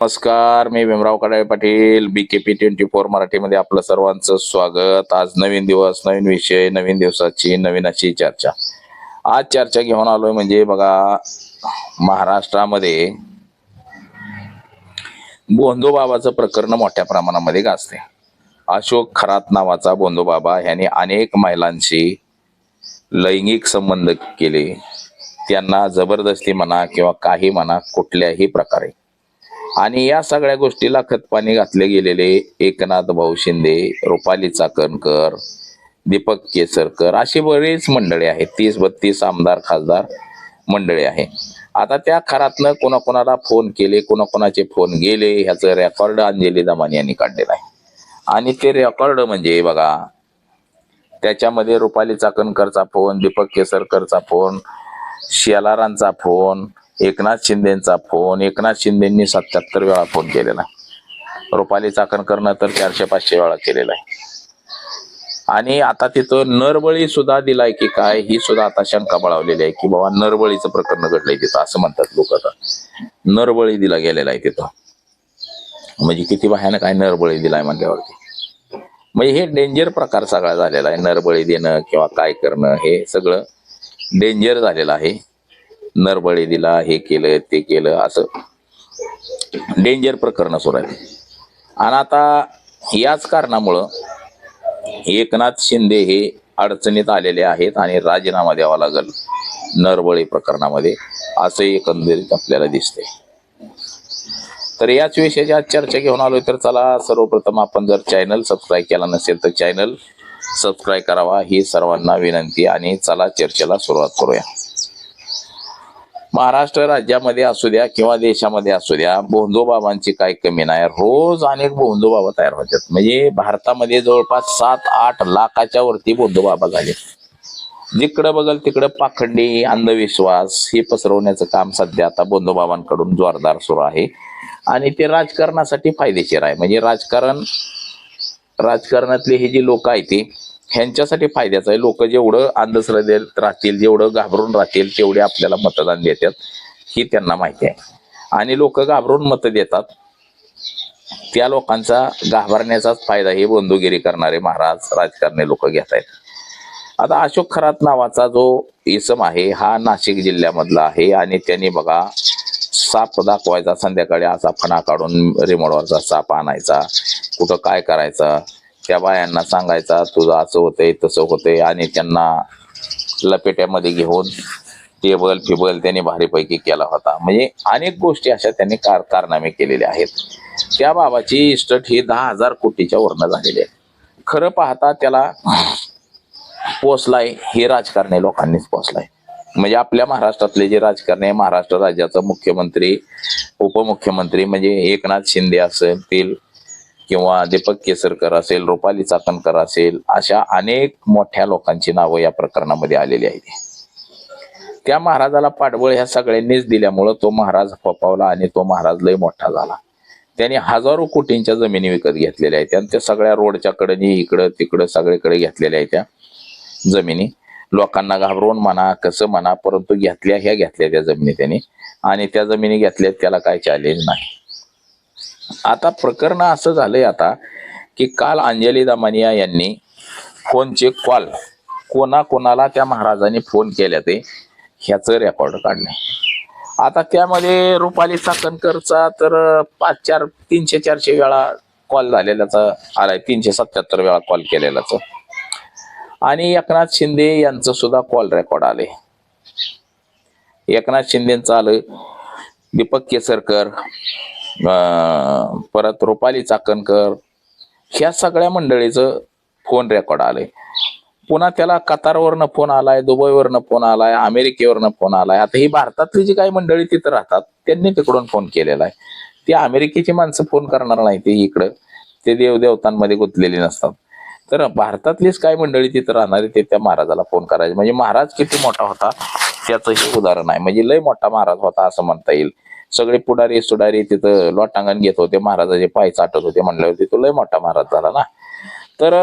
नमस्कार, मी भीमराव कडाळे पाटील, BKP24 मराठीमध्ये आपलं सर्वांचं स्वागत. आज नवीन दिवस, नवीन विषय, नवीन दिवसाची नवीन अशी चर्चा. आज चर्चा घेऊन आलोय म्हणजे बघा, महाराष्ट्रामध्ये भोंदूबाबाचं प्रकरण मोठ्या प्रमाणामध्ये गाजते. अशोक खरात नावाचा भोंदूबाबा ह्याने अनेक महिलांशी लैंगिक संबंध केले, त्यांना जबरदस्ती म्हणा किंवा काही म्हणा कुठल्याही प्रकारे. आणि या सगळ्या गोष्टीला खतपाणी घातले गेलेले एकनाथ भाऊ शिंदे, रुपाली चाकणकर, दीपक केसरकर अशी बरीच मंडळी आहेत. 30-32 आमदार खासदार मंडळी आहे. आता त्या खरातनं कोणाकोणाला फोन केले, कोणाकोणाचे फोन गेले ह्याचं रेकॉर्ड अंजली दमानी यांनी काढलेलं आहे. आणि ते रेकॉर्ड म्हणजे बघा, त्याच्यामध्ये रुपाली चाकणकरचा फोन, दीपक केसरकरचा फोन, शेलारांचा फोन, एकनाथ शिंदेचा फोन. एकनाथ शिंदेंनी 77 वेळा फोन केलेला, रुपाली चाकणकरनं तर 400-500 वेळा केलेला आहे. आणि आता तिथं नरबळी सुद्धा दिलाय की काय, ही सुद्धा आता शंका बळावलेली आहे की बाबा नरबळीचं प्रकरण घडलंय तिथं, असं म्हणतात लोक. आता नरबळी दिला गेलेला आहे तिथं, म्हणजे किती भयानक आहे नरबळी दिलाय म्हणल्यावरती. म्हणजे हे डेंजर प्रकार सगळा झालेला आहे. नरबळी देणं किंवा काय करणं हे सगळं डेंजर झालेलं आहे. नरबळी दिला, हे केलं ते केलं, असं डेंजर प्रकरण सुरू आहे. आणि आता याच कारणामुळं एकनाथ शिंदे हे अडचणीत आलेले आहेत आणि राजीनामा द्यावा लागेल नरबळी प्रकरणामध्ये, असं एकंदरीत आपल्याला दिसते. तर याच विषयाची आज चर्चा घेऊन आलोय. तर चला, सर्वप्रथम आपण जर चॅनल सबस्क्राईब केला नसेल तर चॅनल सबस्क्राईब करावा, ही सर्वांना विनंती. आणि चला चर्चेला सुरुवात करूया. महाराष्ट्र राज्यामध्ये असू द्या किंवा देशामध्ये असू द्या, भोंदूबाबांची काय कमी नाही. रोज अनेक भोंदूबाबा तयार होतात. म्हणजे भारतामध्ये जवळपास 7-8 लाखाच्या वरती भोंदूबाबा झाले. जिकडं बघल तिकडं पाखंडी अंधविश्वास हे पसरवण्याचं काम सध्या आता भोंदूबाबांकडून जोरदार सुरू आहे. आणि ते राजकारणासाठी फायदेशीर आहे. म्हणजे राजकारणातले हे जे लोक आहेत ते ह्यांच्यासाठी फायद्याचं आहे. लोक जेवढं अंधश्रद्धेत राहतील, जेवढं घाबरून राहतील, तेवढे आपल्याला मतदान देतात ही त्यांना माहिती आहे. आणि लोक घाबरून मत देतात, त्या लोकांचा घाबरण्याचाच फायदा हे बंधुगिरी करणारे महाराज राजकारणी लोक घेत आहेत. आता अशोक खरात नावाचा जो इसम आहे हा नाशिक जिल्ह्यामधला आहे. आणि त्यांनी बघा, साप दाखवायचा संध्याकाळी, असा फणा काढून रिमोटवरचा साप आणायचा, कुठं काय करायचा, त्या बायांना सांगायचा तुझं असं होतंय तसं होतंय, आणि त्यांना लपेट्यामध्ये घेऊन टेबल फिबल त्यांनी भारीपैकी केला होता. म्हणजे अनेक गोष्टी अशा त्यांनी कारनामे केलेले आहेत. त्या बाबाची इस्टेट ही 10,000 कोटीच्या वरनं झालेली आहे. खरं पाहता त्याला पोचलाय हे राजकारणी लोकांनीच पोचलाय. म्हणजे आपल्या महाराष्ट्रातले जे राजकारणी आहे, महाराष्ट्र राज्याचा मुख्यमंत्री, उपमुख्यमंत्री म्हणजे एकनाथ शिंदे असतील किंवा दीपक केसरकर असेल, रुपाली चाकणकर असेल, अशा अनेक मोठ्या लोकांची नावं या प्रकरणामध्ये आलेली आहेत. त्या महाराजाला पाठबळ ह्या सगळ्यांनीच दिल्यामुळं तो महाराज फोपावला आणि तो महाराज लय मोठा झाला. त्याने हजारो कोटींच्या जमिनी विकत घेतलेल्या आहेत. आणि त्या सगळ्या रोडच्या कडेनी इकडं तिकडं सगळीकडे घेतलेल्या आहेत त्या जमिनी. लोकांना घाबरवून म्हणा कसं म्हणा, परंतु घेतल्या त्या जमिनी त्यांनी. आणि त्या जमिनी घेतल्यात, त्याला काही चॅलेंज नाही. आता प्रकरण असं झालंय आता की काल अंजली दमानिया यांनी फोनचे कॉल कोणाला त्या महाराजांनी फोन केल्या ते ह्याचं रेकॉर्ड काढलंय. आता त्यामध्ये रुपाली चाकणकरचा तर 300-400 वेळा कॉल झालेल्याचा आलाय, 377 वेळा कॉल केलेलाच. आणि एकनाथ शिंदे यांचं सुद्धा कॉल रेकॉर्ड आले. एकनाथ शिंदेचं आलं, दीपक केसरकर, परत रुपाली चाकणकर, ह्या सगळ्या मंडळीचं फोन रेकॉर्ड आलंय. पुन्हा त्याला कतारवरनं फोन आलाय, दुबईवरनं फोन आलाय, अमेरिकेवरनं फोन आलाय. आता ही भारतातली जी काही मंडळी तिथं राहतात त्यांनी तिकडून फोन केलेला आहे. ती अमेरिकेची माणसं फोन करणार नाही, ते इकडं ते देवदेवतांमध्ये गुंतलेली नसतात. तर भारतातलीच काय मंडळी तिथं राहणारी ते त्या महाराजाला फोन करायचे. म्हणजे महाराज किती मोठा होता त्याचं हे उदाहरण आहे. म्हणजे लय मोठा महाराज होता असं म्हणता येईल. सगळे पुढारी सुडारी तिथं लोटांगण घेत होते, महाराजाचे पाय चाटत होते म्हणल्यावरती तो लय मोठा महाराज झाला ना. तर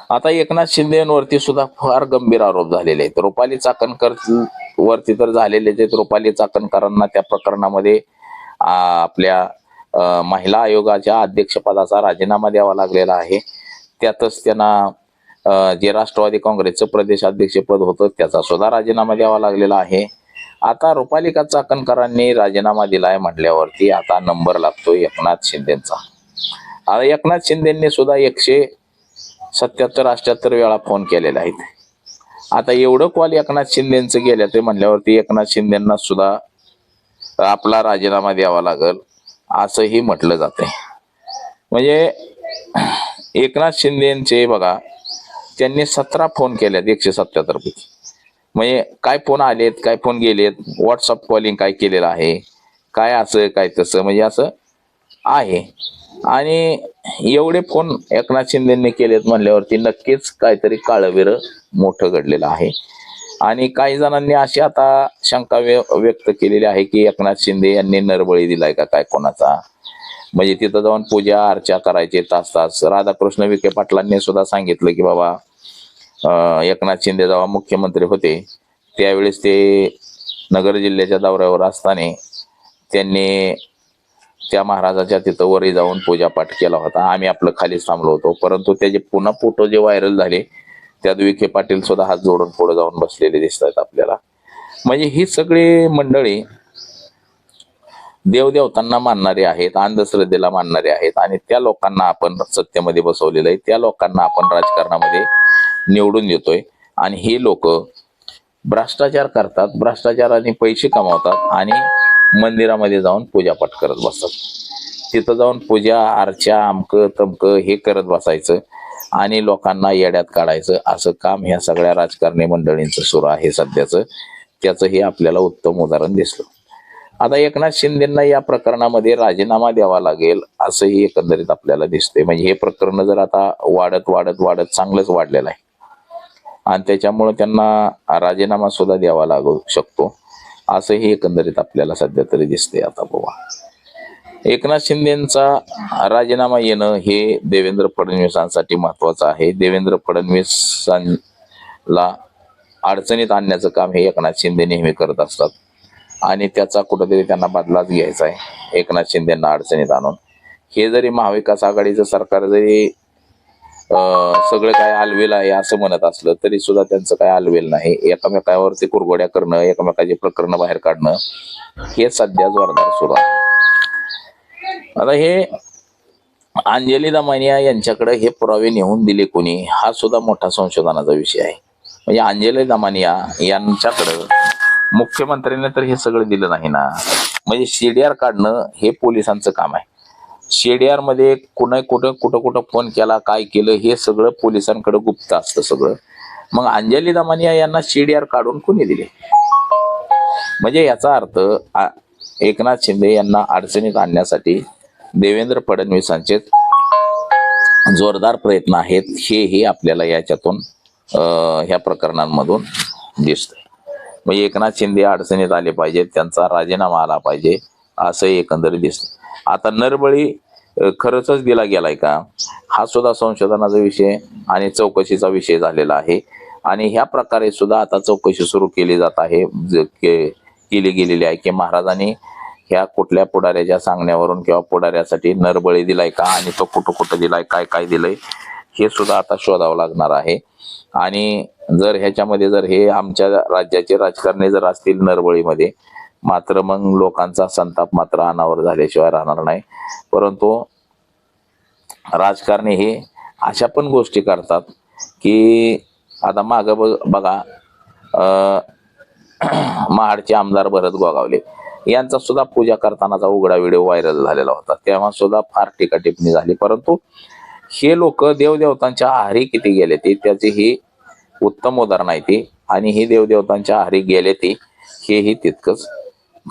आता एकनाथ शिंदेवरती सुद्धा फार गंभीर आरोप झालेले आहेत. रुपाली चाकणकर वरती तर झालेले आहेत. रुपाली चाकणकरांना त्या प्रकरणामध्ये आपल्या महिला आयोगाच्या अध्यक्षपदाचा राजीनामा द्यावा लागलेला आहे. त्यातच त्यांना जे राष्ट्रवादी काँग्रेसचं प्रदेशाध्यक्षपद होतं त्याचा सुद्धा राजीनामा द्यावा लागलेला आहे. आता रुपालिका चाकणकरांनी राजीनामा दिलाय म्हटल्यावरती आता नंबर लागतो एकनाथ शिंदेचा. आता एकनाथ शिंदेंनी सुद्धा 177-78 वेळा फोन केलेले आहेत. आता एवढं कॉल एकनाथ शिंदेचं गेल्या ते म्हणल्यावरती एकनाथ शिंदेंना सुद्धा आपला राजीनामा द्यावा लागल असंही म्हटलं जातंय. म्हणजे एकनाथ शिंदेचे बघा, त्यांनी 17 फोन केल्यात 177 पैकी. म्हणजे काय फोन आलेत, काय फोन गेलेत, व्हॉट्सअप कॉलिंग काय केलेलं आहे, काय असं काय तसं, म्हणजे असं आहे. आणि एवढे फोन एकनाथ शिंदेंनी केलेत म्हणल्यावरती नक्कीच काहीतरी काळवेर मोठं घडलेलं आहे. आणि काही जणांनी अशी आता शंका व्यक्त केलेली आहे की एकनाथ शिंदे यांनी नरबळी दिलाय का काय कोणाचा. म्हणजे तिथं जाऊन पूजा अर्चा करायचे तास तास. राधाकृष्ण विखे पाटलांनी सुद्धा सांगितलं की बाबा एकनाथ शिंदे जेव्हा मुख्यमंत्री होते त्यावेळेस ते नगर जिल्ह्याच्या दौऱ्यावर असताना त्यांनी त्या महाराजाच्या तिथं वरी जाऊन पूजापाठ केला होता. आम्ही आपलं खालीच थांबलो होतो. परंतु त्याचे पुन्हा फोटो जे व्हायरल झाले त्यात विखे पाटील सुद्धा हात जोडून पुढे जाऊन बसलेले दिसत आहेत आपल्याला. म्हणजे ही सगळी मंडळी देवदेवतांना मानणारे आहेत, अंधश्रद्धेला मानणारे आहेत. आणि त्या लोकांना आपण सत्तेमध्ये बसवलेलं आहे, त्या लोकांना आपण राजकारणामध्ये निवडून देतोय. आणि हे लोक भ्रष्टाचार करतात, भ्रष्टाचाराने पैसे कमावतात आणि मंदिरामध्ये जाऊन पूजापाठ करत बसतात. तिथं जाऊन पूजा अर्चा अमकं तमकं हे करत बसायचं आणि लोकांना येड्यात काढायचं, असं काम ह्या सगळ्या राजकारणी मंडळींचं सुरू आहे सध्याचं. त्याचं हे आपल्याला उत्तम उदाहरण दिसलं. आता एकनाथ शिंदेंना या प्रकरणामध्ये राजीनामा द्यावा लागेल असंही एकंदरीत आपल्याला दिसतंय. म्हणजे हे प्रकरण जर आता वाढत वाढत वाढत चांगलंच वाढलेलं आहे आणि त्याच्यामुळे त्यांना राजीनामा सुद्धा द्यावा लागू शकतो असंही एकंदरीत आपल्याला सध्या तरी दिसते. आता बाबा एकनाथ शिंदेचा राजीनामा येणं हे देवेंद्र फडणवीसांसाठी महत्वाचं आहे. देवेंद्र फडणवीसांना अडचणीत आणण्याचं काम हे एकनाथ शिंदे नेहमी करत असतात आणि त्याचा कुठेतरी त्यांना बदलाच घ्यायचा आहे एकनाथ शिंदेंना अडचणीत आणून. हे जरी महाविकास आघाडीचं सरकार जरी सगळं काय आलवेल आहे असं म्हणत असलं तरी सुद्धा त्यांचं काय आलवेल नाही. एकमेकावरती कुरघोड्या करणं, एकमेकाची प्रकरणं बाहेर काढणं हे सध्या जोरदार सुरू आहे. आता हे अंजली दमानिया यांच्याकडे हे पुरावे नेऊन दिले कोणी हा सुद्धा मोठा संशोधनाचा विषय आहे. म्हणजे अंजली दमानिया यांच्याकडं मुख्यमंत्र्यांनी तर हे सगळं दिलं नाही ना. म्हणजे CDR काढणं हे पोलिसांचं काम आहे. CDR मध्ये कुठं कुठं फोन केला, काय केलं हे सगळं पोलिसांकडे गुप्त असतं सगळं. मग अंजली दमानिया यांना CDR काढून कोणी दिले? म्हणजे याचा अर्थ एकनाथ शिंदे यांना अडचणीत आणण्यासाठी देवेंद्र फडणवीसांचे जोरदार प्रयत्न आहेत हेही आपल्याला याच्यातून ह्या प्रकरणांमधून दिसतंय. म्हणजे एकनाथ शिंदे अडचणीत आले पाहिजेत, त्यांचा राजीनामा आला पाहिजे असं एकंदरीत दिसतं. आता नरबळी खरंच दिला गेलाय का हा सुद्धा संशोधनाचा विषय आणि चौकशीचा विषय झालेला आहे. आणि ह्या प्रकारे सुद्धा आता चौकशी सुरू केली जात आहे, केली गेलेली आहे की महाराजांनी ह्या कुठल्या पुढाऱ्याच्या सांगण्यावरून किंवा पुढाऱ्यासाठी नरबळी दिलाय का आणि तो कुठं कुठं दिलाय, काय काय दिलंय हे सुद्धा आता शोधावं लागणार आहे. आणि जर ह्याच्यामध्ये जर हे आमच्या राज्याचे राजकारणी जर असतील नरबळीमध्ये मात्र मग लोकांचा संताप मात्र अनावर झाल्याशिवाय राहणार नाही. परंतु राजकारणी हे अशा पण गोष्टी करतात की आता माग बघा महाडचे आमदार भरत गोगावले यांचा सुद्धा पूजा करतानाचा उघडा व्हिडिओ व्हायरल झालेला होता. तेव्हा सुद्धा फार टीका टिप्पणी झाली. परंतु हे लोक देवदेवतांच्या आहारी किती गेले ते त्याचे हे उत्तम उदाहरण आहे ते. आणि हे देवदेवतांच्या आहारी गेले ते हेही तितकंच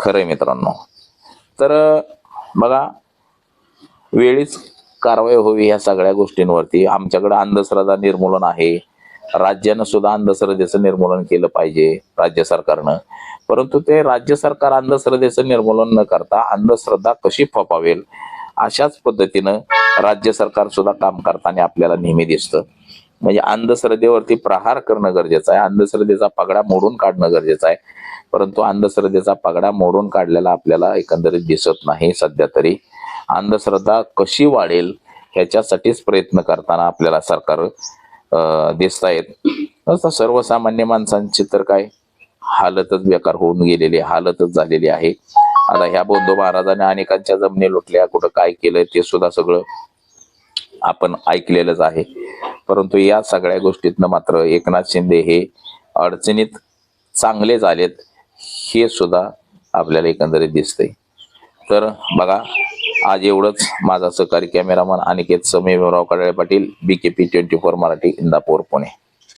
खरं मित्रांनो. तर बघा वेळीच कारवाई व्हावी ह्या सगळ्या गोष्टींवरती. आमच्याकडे अंधश्रद्धा निर्मूलन आहे, राज्यानं सुद्धा अंधश्रद्धेचं निर्मूलन केलं पाहिजे राज्य सरकारनं. परंतु ते राज्य सरकार अंधश्रद्धेचं निर्मूलन न करता अंधश्रद्धा कशी फोपावेल अशाच पद्धतीनं राज्य सरकार सुद्धा काम करताना आपल्याला नेहमी दिसतं. म्हणजे अंधश्रद्धेवरती प्रहार करणं गरजेचं आहे, अंधश्रद्धेचा पगडा मोडून काढणं गरजेचं आहे. परंतु अंधश्रद्धेचा पगडा मोडून काढलेला आपल्याला एकंदरीत दिसत नाही सध्या तरी. अंधश्रद्धा कशी वाढेल ह्याच्यासाठीच प्रयत्न करताना आपल्याला सरकार दिसत आहेत. सर्वसामान्य माणसांची तर काय हालतच बेकार होऊन गेलेली, हालतच झालेली आहे. आता ह्या बंधू महाराजांनी अनेकांच्या जमिनी लुटल्या, कुठं काय केलं ते सुद्धा सगळं आपण ऐकलेलंच आहे. परंतु या सगळ्या गोष्टीतनं मात्र एकनाथ शिंदे हे अडचणीत चांगले झालेत हे सुद्धा आपल्याला एकंदरीत दिसतंय. तर बघा, आज एवढंच. माझा सहकारी कॅमेरामन अनिकेत समीरराव कडाळे पाटील, BKP 24 मराठी, इंदापूर, पुणे.